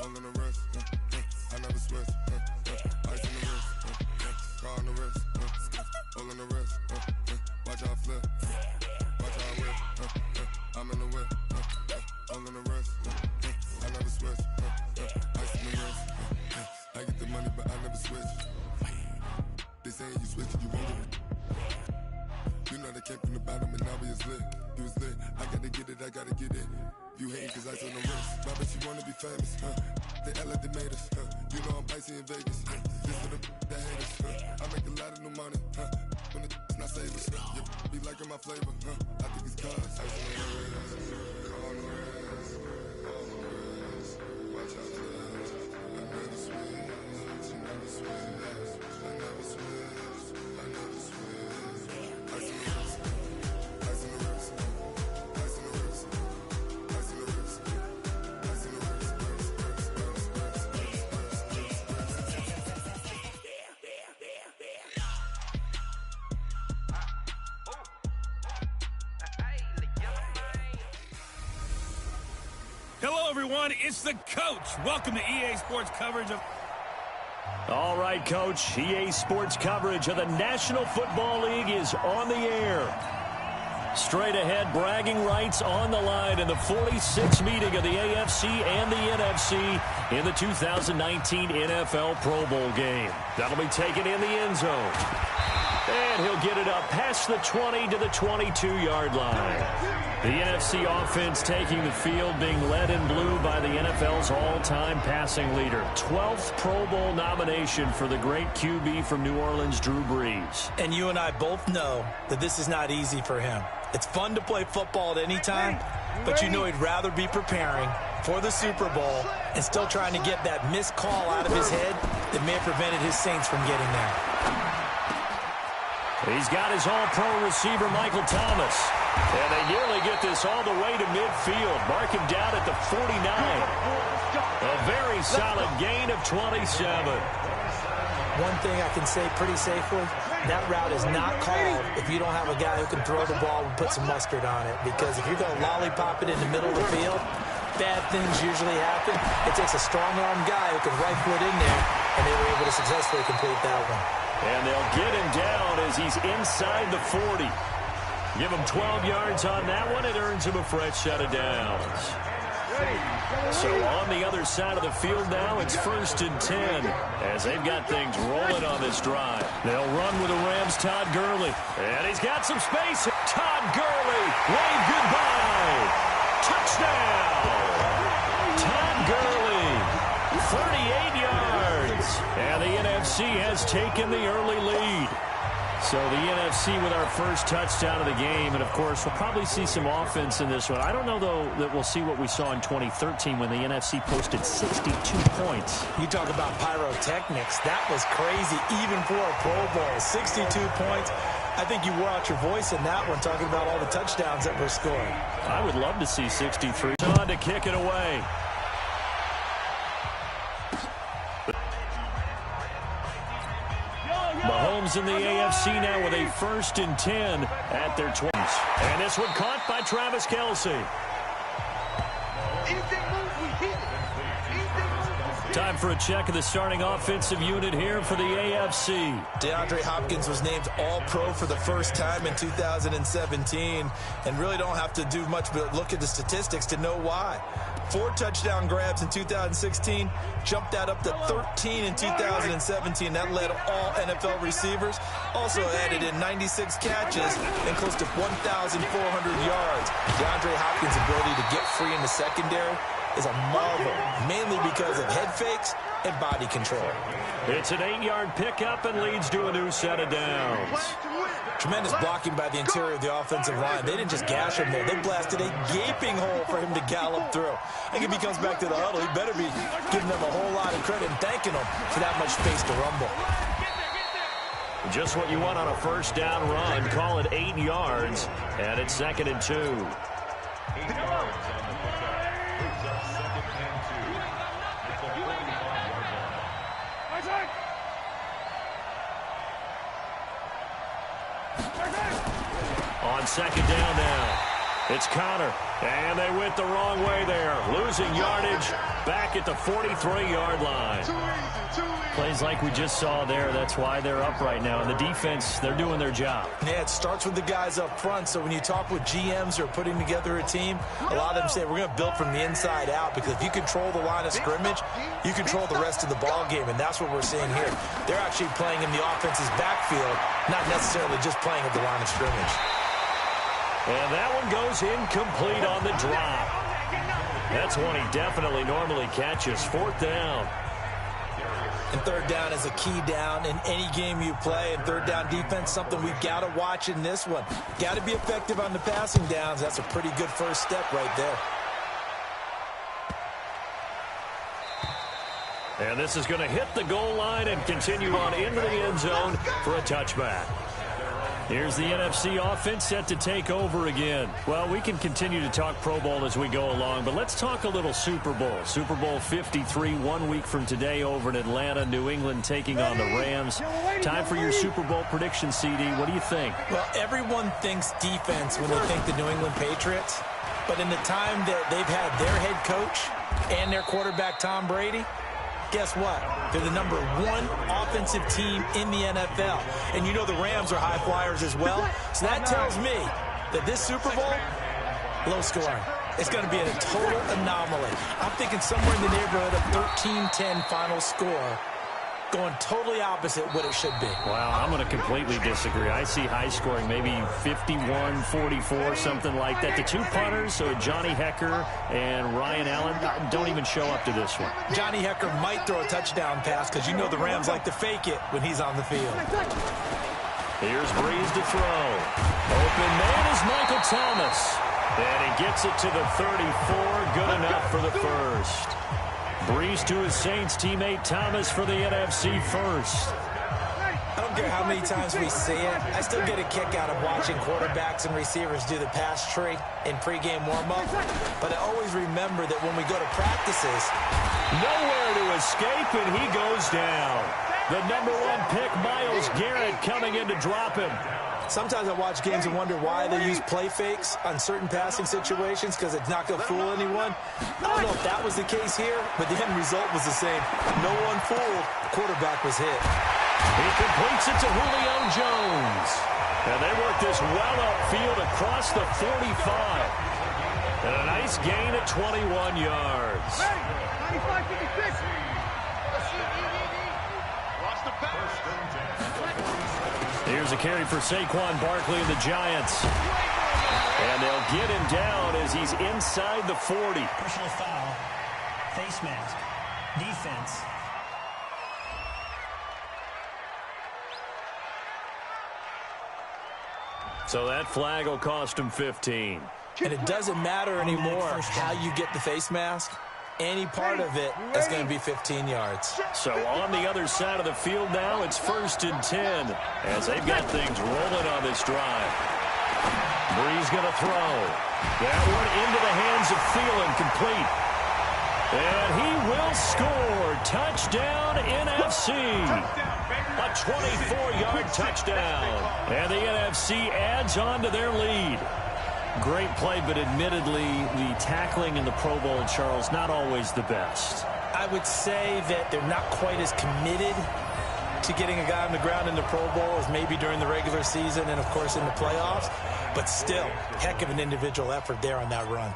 all in the wrist, I never switch, ice in the wrist, car on the wrist, all in the wrist, watch how I flip, watch how I whip, I'm in the whip, all in the wrist, I never switch, ice in the wrist, I get the money but I never switch. They saying you switch and you won't get it. You know they came from the bottom and now we is lit. You was lit, I gotta get it, I gotta get it. You hate cause ice on the wrist. My bitch, you wanna be famous, They act like they made us, You know I'm icy in Vegas, This for the that hate us, I make a lot of new money, When it's not savers, You be liking my flavor, I think it's cause ice on the wrist, on the wrist, on the wrist. Watch out for this. I never switch, I never switch, I never switch, I never switch. Ice on the wrist, ice on the wrist, ice on the wrist, ice on the wrist, ice on the wrist, Hello, everyone. It's the coach. Welcome to EA Sports coverage of... All right, Coach. EA Sports coverage of the National Football League is on the air. Straight ahead, bragging rights on the line in the 46th meeting of the AFC and the NFC in the 2019 NFL Pro Bowl game. That'll be taken in the end zone. And he'll get it up past the 20 to the 22-yard line. The NFC offense taking the field, being led in blue by the NFL's all-time passing leader. 12th Pro Bowl nomination for the great QB from New Orleans, Drew Brees. And you and I both know that this is not easy for him. It's fun to play football at any time, but you know he'd rather be preparing for the Super Bowl and still trying to get that missed call out of his head that may have prevented his Saints from getting there. He's got his all-pro receiver, Michael Thomas. And they nearly get this all the way to midfield. Mark him down at the 49. A very solid gain of 27. One thing I can say pretty safely, that route is not called if you don't have a guy who can throw the ball and put some mustard on it. Because if you're going to lollipop it in the middle of the field, bad things usually happen. It takes a strong-arm guy who can rifle it in there, and they were able to successfully complete that one. And they'll get him down as he's inside the 40. Give him 12 yards on that one. It earns him a fresh set of downs. So on the other side of the field now, it's 1st and 10 as they've got things rolling on this drive. They'll run with the Rams' Todd Gurley. And he's got some space. Todd Gurley, wave goodbye. Touchdown. Todd Gurley, 38 yards. And the NFC has taken the early lead. So the NFC with our first touchdown of the game. And, of course, we'll probably see some offense in this one. I don't know, though, that we'll see what we saw in 2013 when the NFC posted 62 points. You talk about pyrotechnics. That was crazy, even for a Pro Bowl. 62 points. I think you wore out your voice in that one, talking about all the touchdowns that were scored. I would love to see 63. On to kick it away. Mahomes in the AFC now with a 1st and 10 at their 20s. And this one caught by Travis Kelce. Time for a check of the starting offensive unit here for the AFC. DeAndre Hopkins was named All-Pro for the first time in 2017, and really don't have to do much but look at the statistics to know why. 4 touchdown grabs in 2016, jumped that up to 13 in 2017. That led all NFL receivers. Also added in 96 catches and close to 1,400 yards. DeAndre Hopkins' ability to get free in the secondary is a marvel, mainly because of head fakes and body control. It's an 8-yard pickup and leads to a new set of downs. Tremendous blocking by the interior of the offensive line. They didn't just gash him there. They blasted a gaping hole for him to gallop through. I think if he comes back to the huddle, he better be giving them a whole lot of credit and thanking them for that much space to rumble. Just what you want on a first down run. Call it 8 yards, and it's 2nd and 2. On 2nd down now, it's Connor. And they went the wrong way there, losing yardage back at the 43-yard line. Plays like we just saw there, that's why they're up right now. And the defense, they're doing their job. Yeah, it starts with the guys up front. So when you talk with GMs who are putting together a team, a lot of them say we're going to build from the inside out, because if you control the line of scrimmage, you control the rest of the ball game, and that's what we're seeing here. They're actually playing in the offense's backfield, not necessarily just playing at the line of scrimmage. And that one goes incomplete on the drop. That's one he definitely normally catches. 4th down. And 3rd down is a key down in any game you play. And 3rd down defense, something we've got to watch in this one. Got to be effective on the passing downs. That's a pretty good first step right there. And this is going to hit the goal line and continue on into the end zone for a touchback. Here's the NFC offense set to take over again. Well, we can continue to talk Pro Bowl as we go along, but let's talk a little Super Bowl. Super Bowl 53, 1 week from today over in Atlanta. New England taking on the Rams. Time for your Super Bowl prediction, CD. What do you think? Well, everyone thinks defense when they think the New England Patriots. But in the time that they've had their head coach and their quarterback, Tom Brady, guess what? They're the #1 offensive team in the NFL. And you know the Rams are high flyers as well. So that tells me that this Super Bowl, low scoring. It's going to be a total anomaly. I'm thinking somewhere in the neighborhood of 13-10 final score, going totally opposite what it should be. Wow, I'm going to completely disagree. I see high scoring, maybe 51-44, something like that. The two punters, so Johnny Hecker and Ryan Allen, don't even show up to this one. Johnny Hecker might throw a touchdown pass because you know the Rams like to fake it when he's on the field. Here's Breeze to throw. Open man is Michael Thomas. And he gets it to the 34. Good enough for the first. Breeze to his Saints teammate Thomas for the NFC first. I don't care how many times we see it. I still get a kick out of watching quarterbacks and receivers do the pass tree in pregame warm-up. But I always remember that when we go to practices, nowhere to escape, and he goes down. The #1 pick, Myles Garrett, coming in to drop him. Sometimes I watch games and wonder why they use play fakes on certain passing situations, because it's not going to fool anyone. I don't know if that was the case here, but the end result was the same. No one fooled. The quarterback was hit. He completes it to Julio Jones. And they work this well upfield across the 45. And a nice gain at 21 yards. Here's a carry for Saquon Barkley and the Giants. And they'll get him down as he's inside the 40. Personal foul, face mask, defense. So that flag will cost him 15. And it doesn't matter anymore how you get the face mask. Any part of it is going to be 15 yards. So on the other side of the field now, it's 1st and 10 as they've got things rolling on this drive. Breeze going to throw. That one into the hands of Thielen, complete. And he will score. Touchdown, NFC. A 24-yard touchdown. And the NFC adds on to their lead. Great play, but admittedly, the tackling in the Pro Bowl, Charles, not always the best. I would say that they're not quite as committed to getting a guy on the ground in the Pro Bowl as maybe during the regular season and, of course, in the playoffs. But still, heck of an individual effort there on that run.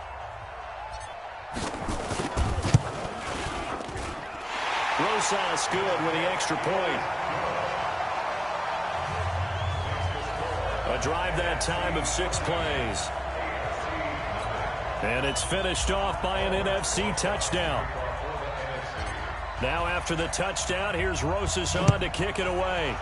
Rosas good with the extra point. A drive that time of 6 plays. And it's finished off by an NFC touchdown. Now after the touchdown, here's Rosas on to kick it away.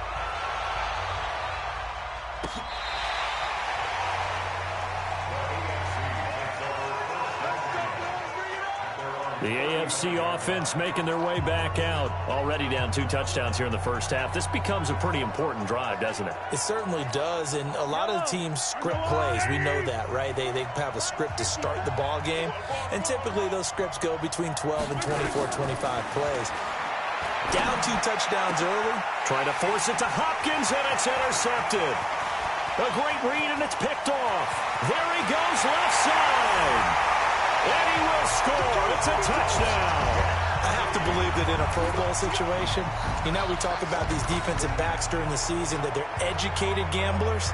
The AFC offense making their way back out. Already down 2 touchdowns here in the first half. This becomes a pretty important drive, doesn't it? It certainly does, and a lot of the teams script plays. We know that, right? They have a script to start the ball game, and typically those scripts go between 12 and 24, 25 plays. Down 2 touchdowns early. Trying to force it to Hopkins, and it's intercepted. A great read, and it's picked off. There he goes, left side. And he will score. It's a touchdown. I have to believe that in a Pro Bowl situation, we talk about these defensive backs during the season, that they're educated gamblers.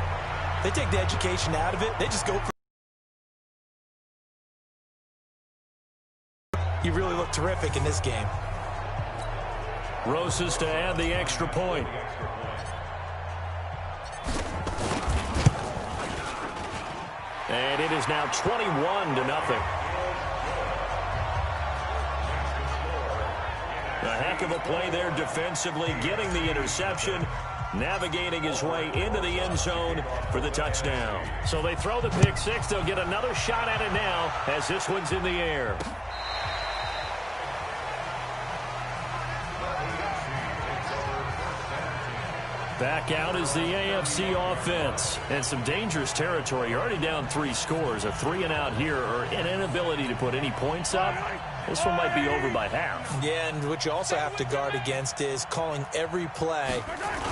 They take the education out of it. They just go for He really looked terrific in this game. Rosas to add the extra point. And it is now 21-0. A heck of a play there defensively, getting the interception, navigating his way into the end zone for the touchdown. So they throw the pick six. They'll get another shot at it now as this one's in the air. Back out is the AFC offense. And some dangerous territory. You're already down 3 scores. A 3-and-out here, or an inability to put any points up. This one might be over by half. Yeah, and what you also have to guard against is calling every play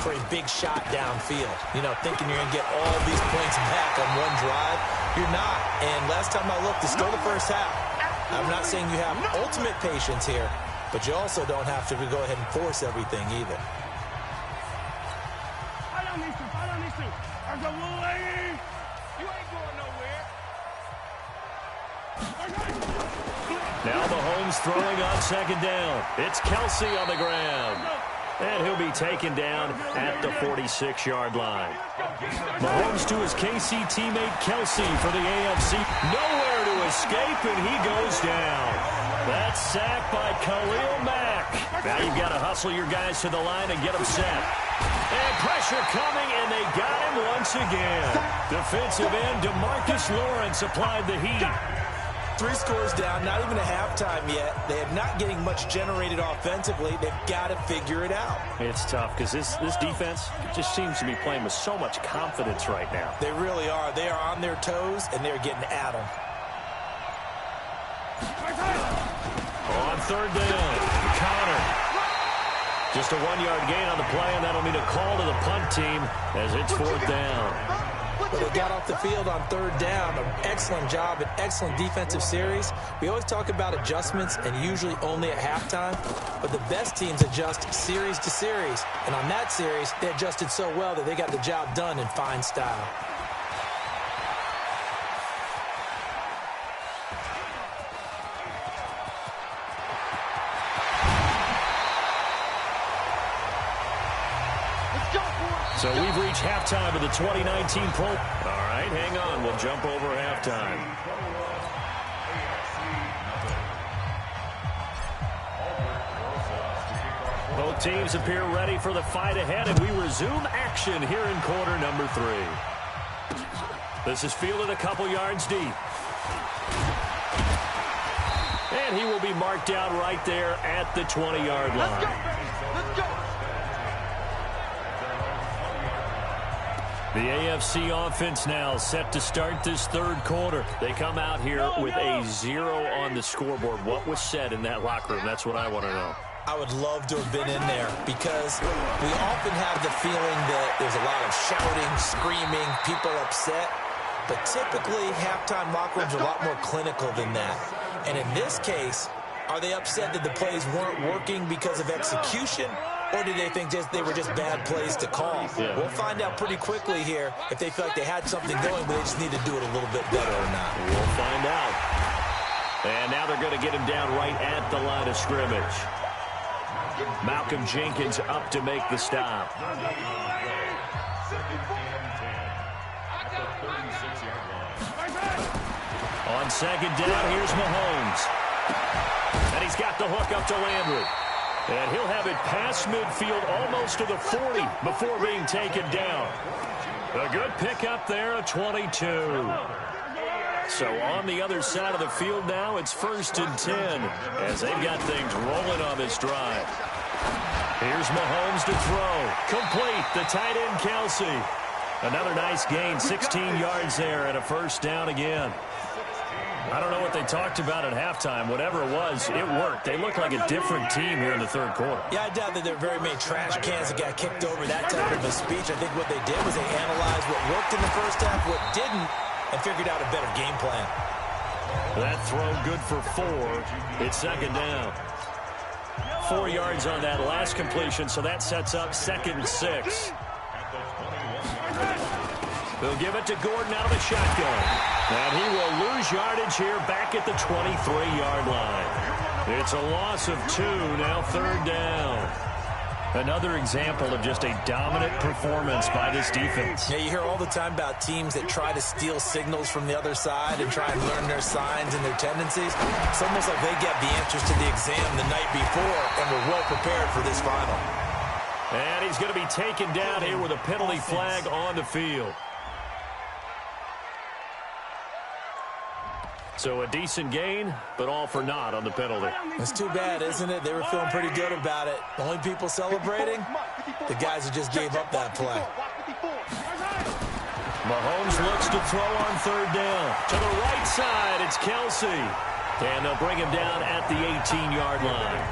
for a big shot downfield. Thinking you're going to get all these points back on one drive. You're not. And last time I looked, it's still the first half. I'm not saying you have ultimate patience here, but you also don't have to go ahead and force everything either. Now Mahomes throwing on second down. It's Kelsey on the ground. And he'll be taken down at the 46-yard line. Mahomes to his KC teammate Kelsey for the AFC. Nowhere to escape, and he goes down. That's sacked by Khalil Mack. Now you've got to hustle your guys to the line and get them set. And pressure coming, and they got him once again. Defensive end DeMarcus Lawrence applied the heat. 3 scores down, not even a halftime yet. They are not getting much generated offensively. They've got to figure it out. It's tough because this defense just seems to be playing with so much confidence right now. They really are. They are on their toes, and they're getting at them. On third down, Connor. Just a 1-yard gain on the play, and that'll mean a call to the punt team as it's 4th down. Well, they got off the field on third down. An excellent job, an excellent defensive series. We always talk about adjustments and usually only at halftime, but the best teams adjust series to series. And on that series, they adjusted so well that they got the job done in fine style. So we've reached halftime of the 2019 Pro. All right, hang on. We'll jump over halftime. Both teams appear ready for the fight ahead, and we resume action here in quarter number 3. This is fielded a couple yards deep. And he will be marked out right there at the 20-yard line. Let's go. The AFC offense now set to start this third quarter. They come out here with a 0 on the scoreboard. What was said in that locker room? That's what I want to know. I would love to have been in there because we often have the feeling that there's a lot of shouting, screaming, people upset. But typically, halftime locker rooms are a lot more clinical than that. And in this case, are they upset that the plays weren't working because of execution? Or do they think they were just bad plays to call? Yeah. We'll find out pretty quickly here if they feel like they had something going, but they just need to do it a little bit better or not. We'll find out. And now they're going to get him down right at the line of scrimmage. Malcolm Jenkins up to make the stop. On second down, here's Mahomes. And he's got the hook up to Landry. And he'll have it past midfield almost to the 40 before being taken down. A good pickup there, a 22. So on the other side of the field now, it's 1st and 10 as they've got things rolling on this drive. Here's Mahomes to throw. Complete, the tight end Kelsey. Another nice gain, 16 yards there and a 1st down again. I don't know what they talked about at halftime. Whatever it was, it worked. They look like a different team here in the third quarter. Yeah, I doubt that there are very many trash cans that got kicked over that type of a speech. I think what they did was they analyzed what worked in the first half, what didn't, and figured out a better game plan. That throw good for 4. It's second down. 4 yards on that last completion, so that sets up 2nd and 6. They'll give it to Gordon out of the shotgun. And he will lose yardage here back at the 23-yard line. It's a loss of 2, now 3rd down. Another example of just a dominant performance by this defense. Yeah, you hear all the time about teams that try to steal signals from the other side and try and learn their signs and their tendencies. It's almost like they get the answers to the exam the night before and were well prepared for this final. And he's going to be taken down here with a penalty flag on the field. So a decent gain, but all for naught on the penalty. It's too bad, isn't it? They were feeling pretty good about it. The only people celebrating, the guys who just gave up that play. Mahomes looks to throw on 3rd down. To the right side, it's Kelsey. And they'll bring him down at the 18-yard line.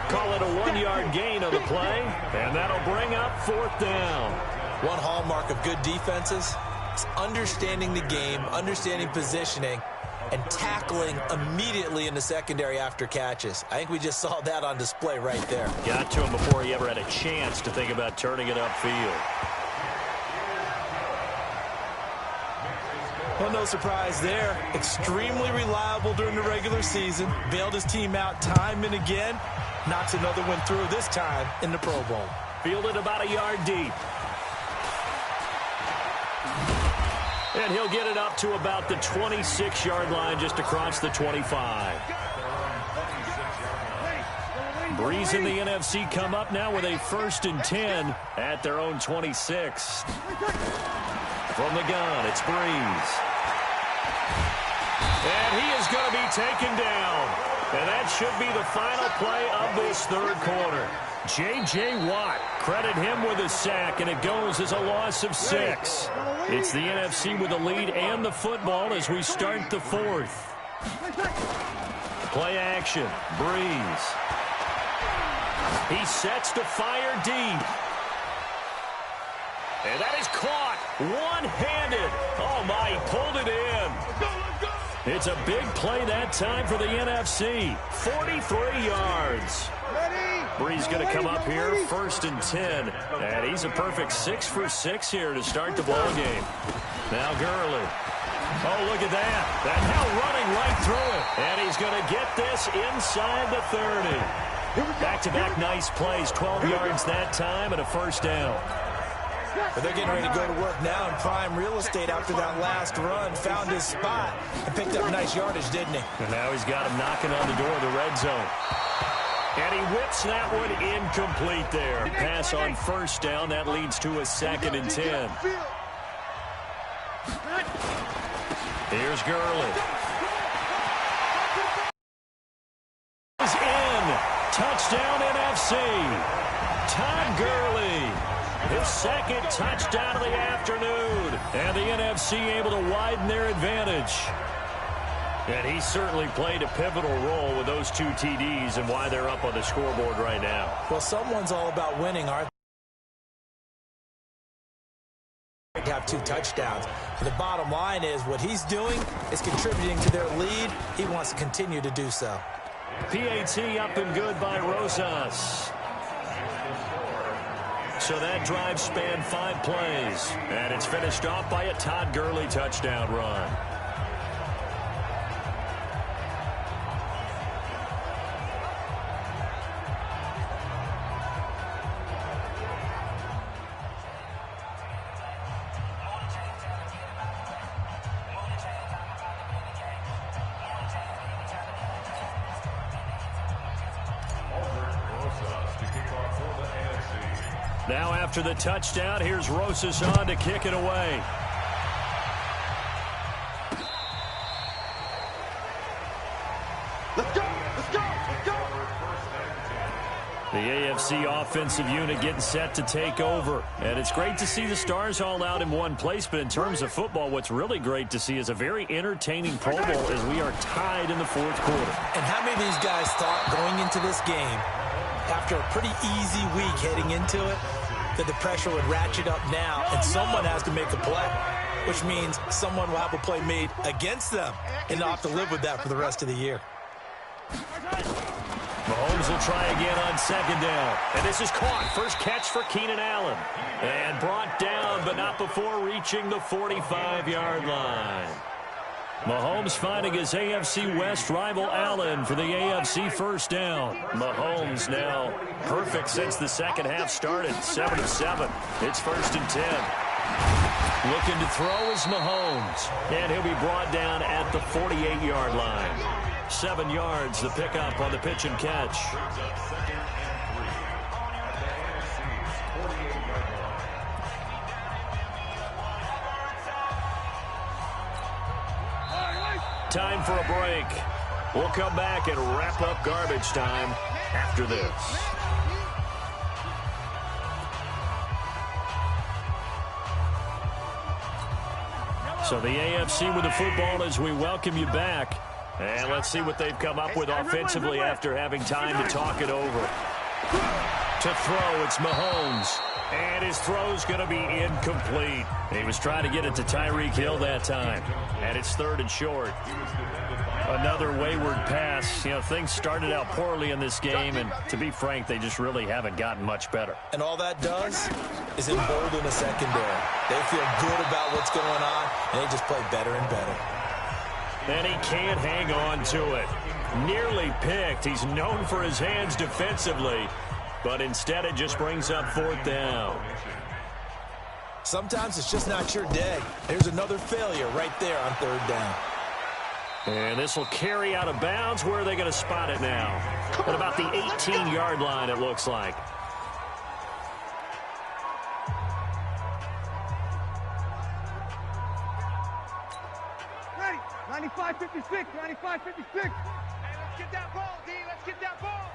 Call it a 1-yard gain on the play, and that'll bring up 4th down. One hallmark of good defenses is understanding the game, understanding positioning, and tackling immediately in the secondary after catches. I think we just saw that on display right there. Got to him before he ever had a chance to think about turning it upfield. Well, no surprise there. Extremely reliable during the regular season. Bailed his team out time and again. Knocks another one through this time in the Pro Bowl. Fielded about a yard deep. And he'll get it up to about the 26-yard line just across the 25. Breeze and the NFC come up now with a 1st and 10 at their own 26. From the gun, it's Breeze. And he is going to be taken down. And that should be the final play of this 3rd quarter. J.J. Watt, credit him with a sack, and it goes as a loss of 6. It's the NFC with the lead and the football as we start the 4th. Play action, Breeze. He sets to fire deep. And that is caught one-handed. Oh, my, he pulled it in. It's a big play that time for the NFC. 43 yards. Breeze going to come up here, 1st and 10. And he's a perfect 6 for 6 here to start the ball game. Now Gurley. Oh, look at that. And now running right through it. And he's going to get this inside the 30. Back-to-back nice plays, 12 yards that time and a 1st down. But they're getting ready to go to work now in prime real estate after that last run. Found his spot and picked up nice yardage, didn't he? And now he's got him knocking on the door of the red zone. And he whips that one incomplete there. Pass on 1st down. That leads to a 2nd and 10. Here's Gurley. Is in. Touchdown NFC. Todd Gurley. His 2nd touchdown of the afternoon. And the NFC able to widen their advantage. And he certainly played a pivotal role with those 2 TDs and why they're up on the scoreboard right now. Well, someone's all about winning, aren't they? To have 2 touchdowns. And the bottom line is what he's doing is contributing to their lead. He wants to continue to do so. PAT up and good by Rosas. So that drive spanned 5 plays. And it's finished off by a Todd Gurley touchdown run. Now after the touchdown, here's Rosas on to kick it away. Let's go! Let's go! Let's go! The AFC offensive unit getting set to take over. And it's great to see the stars all out in one place, but in terms of football, what's really great to see is a very entertaining Pro Bowl as we are tied in the fourth quarter. And how many of these guys thought going into this game, after a pretty easy week heading into it, that the pressure would ratchet up now and someone has to make a play, which means someone will have a play made against them and not have to live with that for the rest of the year. Mahomes will try again on second down. And this is caught. First catch for Keenan Allen. And brought down, but not before reaching the 45-yard line. Mahomes finding his AFC West rival Allen for the AFC first down. Mahomes now perfect since the second half started. 7 of 7. It's 1st and 10. Looking to throw is Mahomes. And he'll be brought down at the 48-yard line. 7 yards, the pickup on the pitch and catch. Time for a break. We'll come back and wrap up garbage time after this. So the AFC with the football as we welcome you back. And let's see what they've come up with offensively after having time to talk it over. To throw, it's Mahomes. And his throw's going to be incomplete. He was trying to get it to Tyreek Hill that time. And it's 3rd and short. Another wayward pass. You know, things started out poorly in this game, and to be frank, they just really haven't gotten much better. And all that does is embolden the secondary. They feel good about what's going on, and they just play better and better. And he can't hang on to it. Nearly picked. He's known for his hands defensively, but instead it just brings up 4th down. Sometimes it's just not your day. There's another failure right there on 3rd down. And this will carry out of bounds. Where are they going to spot it now? At about the 18-yard line, it looks like. Ready. 95-56. 95-56. Hey, let's get that ball, D. Let's get that ball.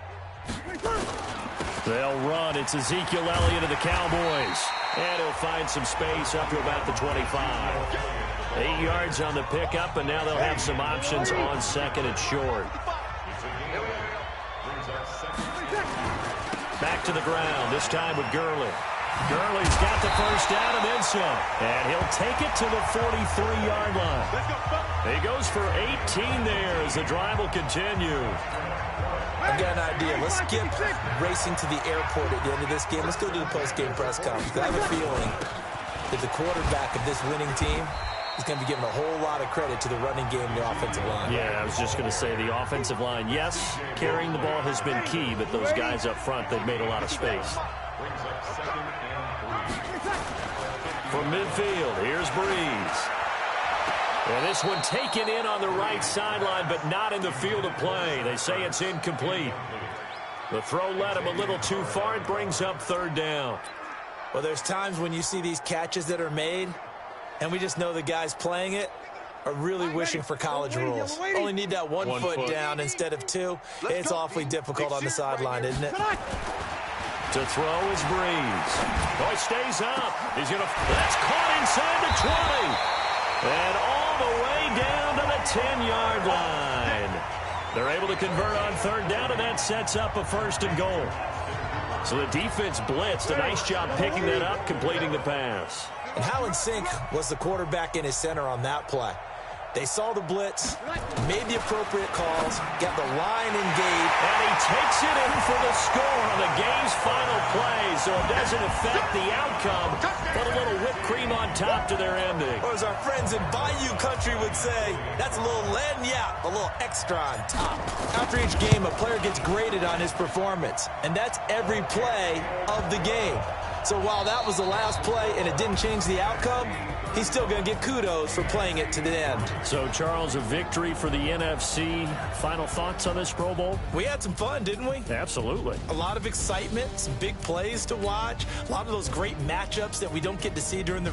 They'll run. It's Ezekiel Elliott of the Cowboys. And he'll find some space up to about the 25. 8 yards on the pickup, and now they'll have some options on 2nd and short. Back to the ground, this time with Gurley. Gurley's got the first down and then some. And he'll take it to the 43-yard line. He goes for 18 there as the drive will continue. I've got an idea. Let's skip racing to the airport at the end of this game. Let's go to the post-game press conference. I have a feeling that the quarterback of this winning team is going to be given a whole lot of credit to the running game and the offensive line. Yeah, I was just going to say the offensive line, yes, carrying the ball has been key, but those guys up front, they've made a lot of space. From midfield, here's Breeze. And this one taken in on the right sideline, but not in the field of play. They say it's incomplete. The throw led him a little too far. It brings up 3rd down. Well, there's times when you see these catches that are made, and we just know the guys playing it are really wishing for college rules. Only need that one foot down instead of 2. It's awfully difficult on the sideline, isn't it? To throw is Breeze. Oh, he stays up. He's going to... That's caught inside the 20. And all the way down to the 10-yard line. They're able to convert on 3rd down, and that sets up a 1st and goal. So the defense blitzed. A nice job picking that up, completing the pass. And how in sync was the quarterback and his center on that play? They saw the blitz, made the appropriate calls, got the line engaged. And he takes it in for the score on the game's final play, so it doesn't affect the outcome, but a little whipped cream on top to their ending. Or as our friends in Bayou Country would say, that's a little lagniappe, a little extra on top. After each game, a player gets graded on his performance, and that's every play of the game. So while that was the last play and it didn't change the outcome, he's still going to get kudos for playing it to the end. So, Charles, a victory for the NFC. Final thoughts on this Pro Bowl? We had some fun, didn't we? Absolutely. A lot of excitement, some big plays to watch, a lot of those great matchups that we don't get to see during the